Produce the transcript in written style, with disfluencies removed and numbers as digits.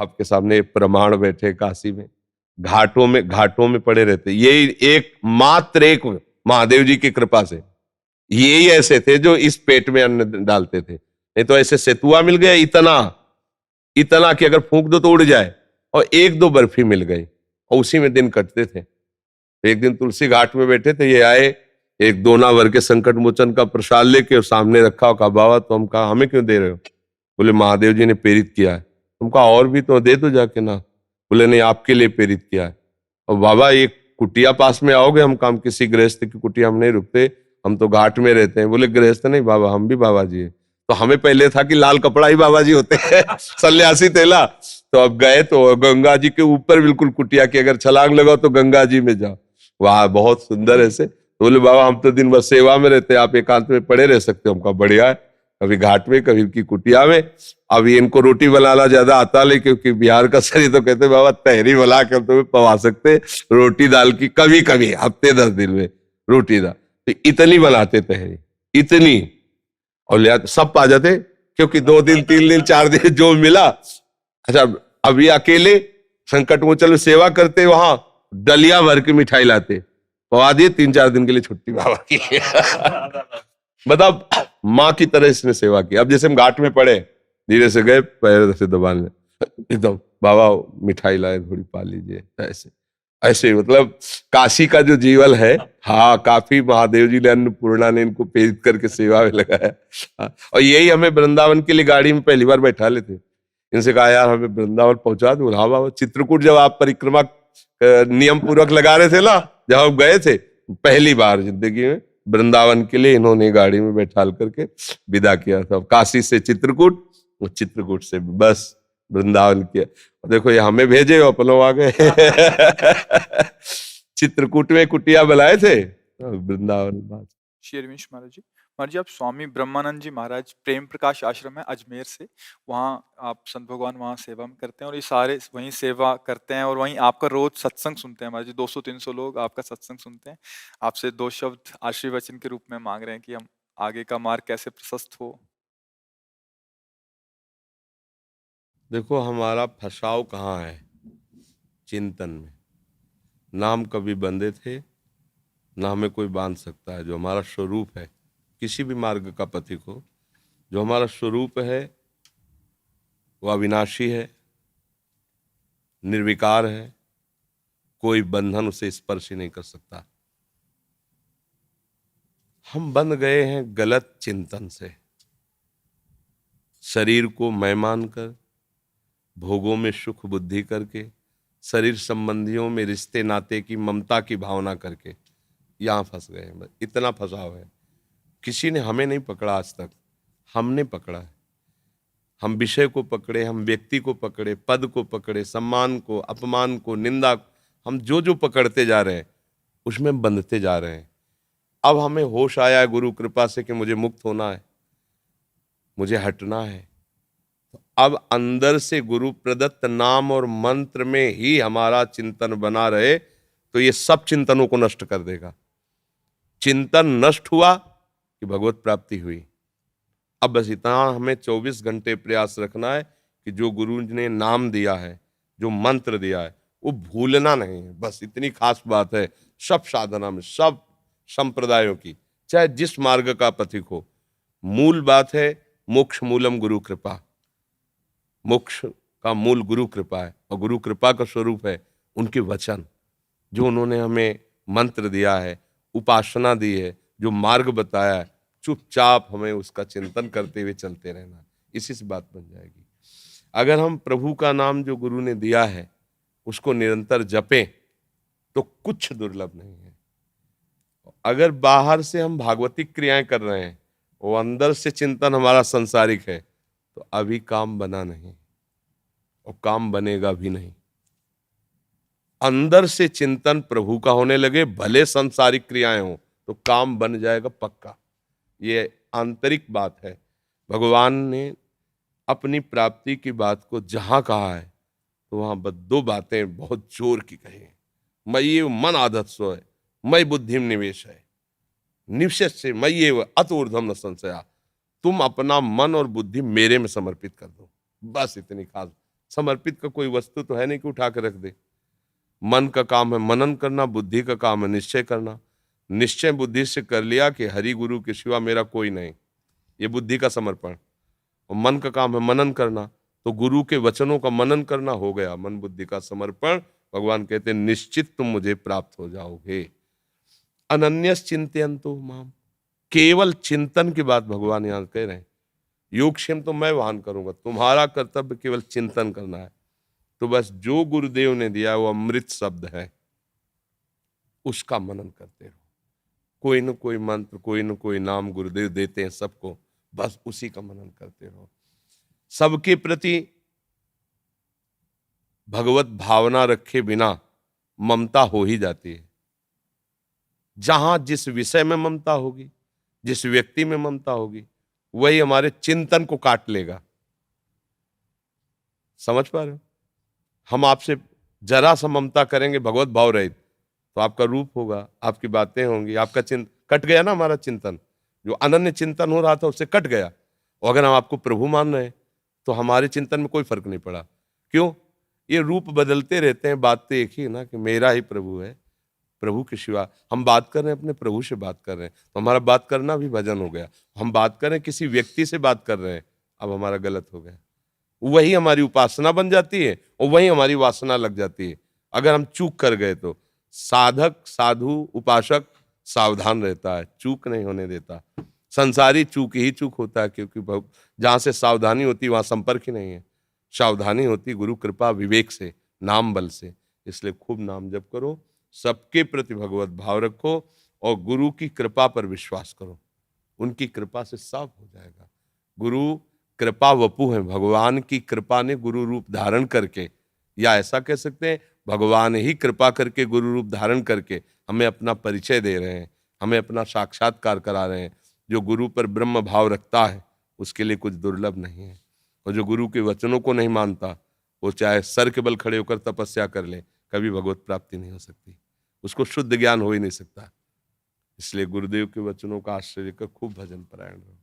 आपके सामने प्रमाण बैठे काशी में, घाटों में पड़े रहते। ये एक मात्र एक महादेव जी की कृपा से यही ऐसे थे जो इस पेट में अन्न डालते थे, नहीं तो ऐसे सेतुआ मिल गया इतना इतना कि अगर फूंक दो तो उड़ जाए, और एक दो बर्फी मिल गई और उसी में दिन कटते थे। तो एक दिन तुलसी घाट में बैठे थे, ये आए, एक दोना भर के संकट मोचन का प्रसाद लेके और सामने रखा और कहा बाबा, तो हम कहा हमें क्यों दे रहे हो? बोले महादेव जी ने प्रेरित किया है। तुम कहा और भी तो दे दो जाके ना। बोले नहीं, आपके लिए प्रेरित किया है। और बाबा एक कुटिया पास में आओगे? हम काम किसी गृहस्थ की कुटिया हम नहीं रुकते, हम तो घाट में रहते हैं। बोले गृहस्थ नहीं बाबा, हम भी बाबा जी है। तो हमें पहले था कि लाल कपड़ा ही बाबा जी होते हैं सन्यासी तेला। तो अब गए तो गंगा जी के ऊपर बिल्कुल कुटिया की, अगर छलांग लगाओ तो गंगा जी में जाओ, वहां बहुत सुंदर ऐसे। तो बोले बाबा हम तो दिन भर सेवा में रहते हैं, आप एकांत में पड़े रह सकते हो। हमका बढ़िया है, कभी घाट में कभी की कुटिया में। अभी इनको रोटी बनाना ज्यादा आता नहीं, क्योंकि बिहार का शरीर, तो कहते बाबा तहरी बना के हम तुम्हें पवा सकते, रोटी दाल की कभी कभी हफ्ते 10 दिन में रोटी दाल, तो इतनी बनाते तहरी, इतनी। और ले आते, सब पा जाते, क्योंकि 2 दिन 3 दिन 4 दिन जो मिला। अच्छा, अभी अकेले संकट मोचन में सेवा करते, वहां डलिया भर के मिठाई लाते, पवा दिए, 3-4 दिन के लिए छुट्टी बाबा की मतलब माँ की तरह इसने सेवा की। अब जैसे हम घाट में पड़े, धीरे से गए, पैर से दबाने एकदम, बाबा मिठाई लाए, थोड़ी पा लीजिए, ऐसे ऐसे। मतलब काशी का जो जीवन है, हाँ, काफी महादेव जी ने, अन्नपूर्णा ने इनको प्रेरित करके सेवा में लगाया। हाँ, और यही हमें वृंदावन के लिए गाड़ी में पहली बार बैठा लेते, इनसे कहा यार हमें वृंदावन पहुंचा दो। हाँ बाबा, चित्रकूट जब आप परिक्रमा नियम पूर्वक लगा रहे थे ना, जब हम गए थे पहली बार जिंदगी में, वृंदावन के लिए इन्होंने गाड़ी में बैठाल करके विदा किया था। काशी से चित्रकूट, चित्रकूट से बस वृंदावन किया। देखो ये हमें भेजे, अपनों आ गए चित्रकूट में कुटिया बनाए थे, वृंदावन बात। श्री रमेश महाराज जी, आप स्वामी ब्रह्मानंद जी महाराज प्रेम प्रकाश आश्रम है अजमेर से, वहाँ आप संत भगवान वहाँ सेवा में करते हैं और ये सारे वहीं सेवा करते हैं और वहीं आपका रोज सत्संग सुनते हैं महाराज जी। 200-300 लोग आपका सत्संग सुनते हैं। आपसे 2 शब्द आशीर्वचन के रूप में मांग रहे हैं कि हम आगे का मार्ग कैसे प्रशस्त हो। देखो हमारा फंसाव कहाँ है? चिंतन में। ना हम कभी बंधे थे, ना हमें कोई बांध सकता है। जो हमारा स्वरूप है, किसी भी मार्ग का पथिक हो, जो हमारा स्वरूप है वो अविनाशी है, निर्विकार है, कोई बंधन उसे स्पर्श ही नहीं कर सकता। हम बंध गए हैं गलत चिंतन से, शरीर को मैं मानकर, भोगों में सुख बुद्धि करके, शरीर संबंधियों में रिश्ते नाते की ममता की भावना करके यहाँ फंस गए हैं। इतना फंसाव है। किसी ने हमें नहीं पकड़ा आज तक, हमने पकड़ा है। हम विषय को पकड़े, हम व्यक्ति को पकड़े, पद को पकड़े, सम्मान को, अपमान को, निंदा को, हम जो जो पकड़ते जा रहे हैं उसमें बंधते जा रहे हैं। अब हमें होश आया है गुरु कृपा से कि मुझे मुक्त होना है, मुझे हटना है। तो अब अंदर से गुरु प्रदत्त नाम और मंत्र में ही हमारा चिंतन बना रहे तो ये सब चिंतनों को नष्ट कर देगा। चिंतन नष्ट हुआ कि भगवत प्राप्ति हुई। अब बस इतना हमें 24 घंटे प्रयास रखना है कि जो गुरु ने नाम दिया है, जो मंत्र दिया है, वो भूलना नहीं है। बस इतनी खास बात है सब साधना में, सब संप्रदायों की, चाहे जिस मार्ग का पथिक हो। मूल बात है मोक्ष मूलम गुरु कृपा। मोक्ष का मूल गुरु कृपा है और गुरु कृपा का स्वरूप है उनके वचन, जो उन्होंने हमें मंत्र दिया है, उपासना दी है, जो मार्ग बताया है। चुपचाप हमें उसका चिंतन करते हुए चलते रहना, इसी से बात बन जाएगी। अगर हम प्रभु का नाम जो गुरु ने दिया है उसको निरंतर जपें तो कुछ दुर्लभ नहीं है। अगर बाहर से हम भागवतिक क्रियाएं कर रहे हैं, वो अंदर से चिंतन हमारा संसारिक है, तो अभी काम बना नहीं और काम बनेगा भी नहीं। अंदर से चिंतन प्रभु का होने लगे, भले संसारिक क्रियाएं हो, तो काम बन जाएगा पक्का। ये आंतरिक बात है। भगवान ने अपनी प्राप्ति की बात को जहां कहा है तो वहां बस 2 बातें बहुत जोर की कही हैं। मयि मन आदत सो है, मई बुद्धि निवेश है, निवेश से मयि अतऊर्ध्वम न संशया। तुम अपना मन और बुद्धि मेरे में समर्पित कर दो, बस इतनी खास। समर्पित का कोई वस्तु तो है नहीं कि उठा के रख दे। मन का काम है मनन करना, बुद्धि का काम है निश्चय करना। निश्चय बुद्धि से कर लिया कि हरि गुरु के सिवा मेरा कोई नहीं, ये बुद्धि का समर्पण। और मन का काम है मनन करना, तो गुरु के वचनों का मनन करना हो गया मन बुद्धि का समर्पण। भगवान कहते हैं निश्चित तुम मुझे प्राप्त हो जाओगे। अनन्यस चिंतयन्तु माम, केवल चिंतन की बात भगवान यहां कह रहे हैं। योगक्षेम तो मैं वहन करूंगा, तुम्हारा कर्तव्य केवल चिंतन करना है। तो बस जो गुरुदेव ने दिया वो अमृत शब्द है, उसका मनन करते रहो। कोई न कोई मंत्र, कोई न कोई नाम गुरुदेव देते हैं सबको, बस उसी का मनन करते रहो। सबके प्रति भगवत भावना रखे बिना ममता हो ही जाती है। जहां जिस विषय में ममता होगी, जिस व्यक्ति में ममता होगी, वही हमारे चिंतन को काट लेगा। समझ पा रहे हो? हम आपसे जरा सा ममता करेंगे भगवत भाव रहित, तो आपका रूप होगा, आपकी बातें होंगी, आपका चिंतन कट गया ना। हमारा चिंतन जो अनन्य चिंतन हो रहा था उससे कट गया। और अगर हम आपको प्रभु मान रहे हैं तो हमारे चिंतन में कोई फर्क नहीं पड़ा। क्यों? ये रूप बदलते रहते हैं, बात तो एक ही है ना कि मेरा ही प्रभु है, प्रभु के सिवा। हम बात कर रहे हैं, अपने प्रभु से बात कर रहे हैं, तो हमारा बात करना भी भजन हो गया। हम बात कर रहे हैं, किसी व्यक्ति से बात कर रहे हैं, अब हमारा गलत हो गया। वही हमारी उपासना बन जाती है और वही हमारी वासना लग जाती है अगर हम चूक कर गए तो। साधक, साधु, उपासक सावधान रहता है, चूक नहीं होने देता। संसारी चूक ही चूक होता है, क्योंकि जहां से सावधानी होती वहां संपर्क ही नहीं है। सावधानी होती गुरु कृपा विवेक से, नाम बल से। इसलिए खूब नाम जप करो, सबके प्रति भगवत भाव रखो और गुरु की कृपा पर विश्वास करो। उनकी कृपा से सब हो जाएगा। गुरु कृपा वपु है, भगवान की कृपा ने गुरु रूप धारण करके, या ऐसा कह सकते हैं भगवान ही कृपा करके गुरु रूप धारण करके हमें अपना परिचय दे रहे हैं, हमें अपना साक्षात्कार करा रहे हैं। जो गुरु पर ब्रह्म भाव रखता है उसके लिए कुछ दुर्लभ नहीं है। और जो गुरु के वचनों को नहीं मानता, वो चाहे सर के बल खड़े होकर तपस्या कर ले, कभी भगवत प्राप्ति नहीं हो सकती, उसको शुद्ध ज्ञान हो ही नहीं सकता। इसलिए गुरुदेव के वचनों का आश्रय लेकर खूब भजन परायण रहो।